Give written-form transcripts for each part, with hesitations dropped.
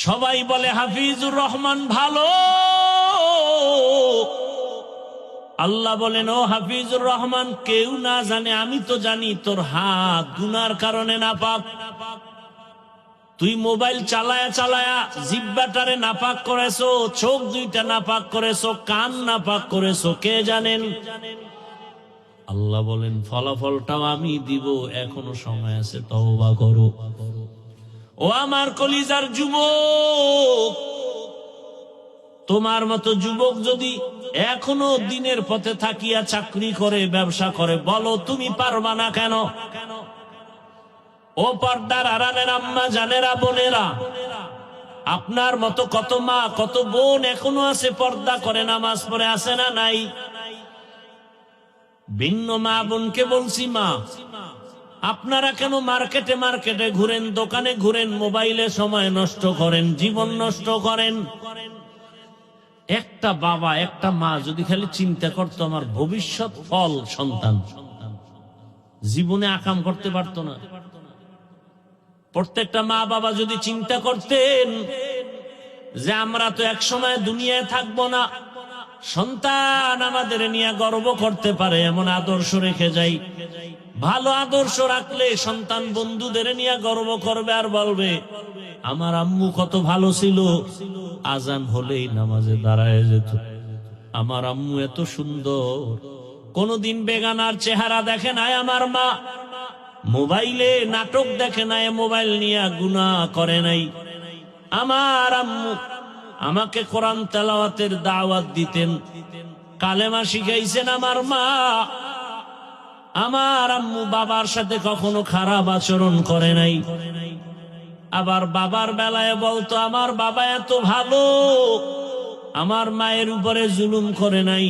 সবাই বলে হাফিজুর রহমান ভালো, আল্লাহ বলেন ও হাফিজুর রহমান, কেউ না জানে আমি তো জানি তোর হাত গুনার কারণে নাপাক। তুই মোবাইল চালায়া চালায়া জিহ্বাটারে নাপাক করেছো, চোখ দুইটা নাপাক করেছো, কান নাপাক করেছো, কে জানেন? আল্লাহ বলেন ফলাফলটাও আমি দিব, এখনো সময় আছে, তওবা করো। ও আমার কলিজার যুবক, তোমার মতো যুবক যদি এখনো দিনের পথে থাকিয়া চাকরি করে, ব্যবসা করে, বলো তুমি পারবা না কেন? ও পর্দার আড়ালের আম্মা জানেরা, বোনেরা, আপনার মতো কত মা কত বোন এখনো আছে, পর্দা করে, নামাজ পড়ে, আছে না নাই? ভিন্ন মা বোনকে বলছি, মা আপনারা কেন মার্কেটে মার্কেটে ঘুরেন, দোকানে ঘুরেন, মোবাইলে সময় নষ্ট করেন, জীবন নষ্ট করেন? একটা বাবা একটা মা যদি খালি চিন্তা করতো আমার ভবিষ্যৎ ফল সন্তান, জীবনে আকাম করতে পারতো না। প্রত্যেকটা মা বাবা যদি চিন্তা করতেন যে আমরা তো এক সময় দুনিয়ায় থাকবো না, সন্তান আমাদের নিয়ে গর্ব করতে পারে এমন আদর্শ রেখে যাই। ভালো আদর্শ রাখলে সন্তান বন্ধুদের নিয়ে গর্ব করবে আর বলবে আমার আম্মু কত ভালো ছিল, আজান হলেই নামাজে দাঁড়ায় যেত, আমার আম্মু এত সুন্দর, কোনদিন বেগানার চেহারা দেখে নাই আমার মা, মোবাইলে নাটক দেখে নাই, মোবাইল নিয়ে গুনাহ করে নাই, আমার আম্মু আমাকে কোরআন তেলাওয়াতের দাওয়াত দিতেন, কালেমা শিখাইছেন আমার মা, আমার আম্মু বাবার সাথে কখনো খারাপ আচরণ করে নাই। আবার বাবার বেলায় বলতো আমার বাবা এত ভালো, আমার মায়ের উপরে জুলুম করে নাই,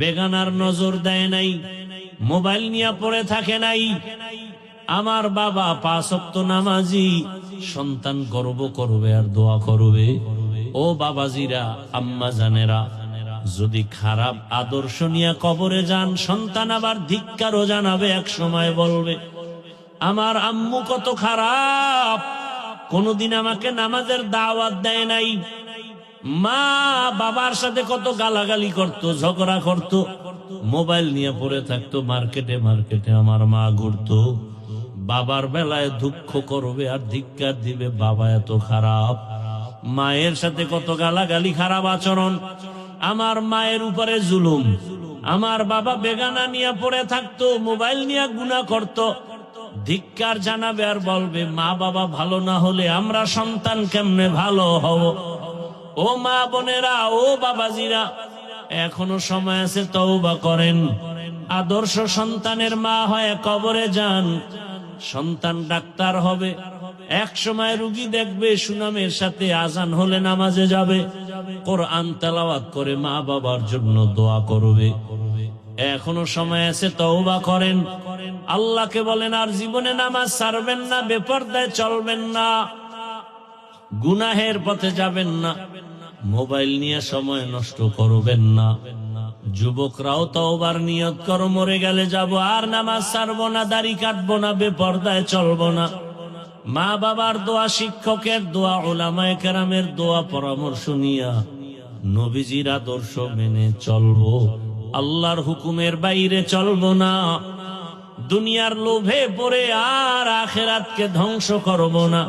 বেগানার নজর দেয় নাই, মোবাইল নিয়ে পড়ে থাকে নাই, আমার বাবা 5 ওয়াক্ত নামাজি। সন্তান গর্ব করবে আর দোয়া করবে। ও বাবাজিরা, আম্মা জানেরা, যদি খারাপ আদর্শ নিয়ে কবরে যান, সন্তান আবার ধিক্কারও জানাবে, এক সময় বলবে আমার আম্মু কত খারাপ, কোনদিন আমাকে নামাজের দাওয়াত দেয় নাই, মা বাবার সাথে কত গালাগালি করত, ঝগড়া করত, মোবাইল নিয়ে পড়ে থাকতো, মার্কেটে মার্কেটে আমার মা ঘুরতো, বাবার বেলায় দুঃখ করবে আর ধিক্কার দিবে, বাবা এত খারাপ, মায়ের সাথে কত গালাগালি, খারাপ আচরণ, আমার মায়ের উপরে জুলুম, আমার বাবা বেগানা নিয়ে পড়ে থাকতো, মোবাইল নিয়ে গুনাহ করত, ধিক্কার জানাবে আর বলবে মা বাবা ভালো না হলে আমরা সন্তান কেমনে ভালো হব? ও মা বোনেরা, ও বাবাজিরা, এখনো সময় আছে, তওবা করেন, আদর্শ সন্তানের মা হয়ে কবরে যান, সন্তান ডাক্তার হবে, এক সময় রুগী দেখবে, সুনামের সাথে আজান হলে নামাজে যাবে, কোরআন তেলাওয়াত করে মা বাবার জন্য দোয়া করবে। এখনো সময় আছে, তওবা করেন, আল্লাহকে বলেন আর জীবনে নামাজ ছাড়বেন না, বেপরদায় চলবেন না, গুনাহের পথে যাবেন না, মোবাইল নিয়ে সময় নষ্ট করবেন না। যুবকরাও তওবার নিয়ত করো, মরে গেলে যাব, আর নামাজ ছাড়বো না, দাড়ি কাটবো না, বেপরদায় চলবো না। মা বাবার দোয়া, শিক্ষকের দোয়া, উলামায়ে কেরামের দোয়া পরামর্শ নিয়া নবীজির আদর্শ মেনে চলবো, আল্লাহর হুকুমের বাইরে চলবো না, দুনিয়ার লোভে পড়ে আর আখিরাতকে ধ্বংস করবো না।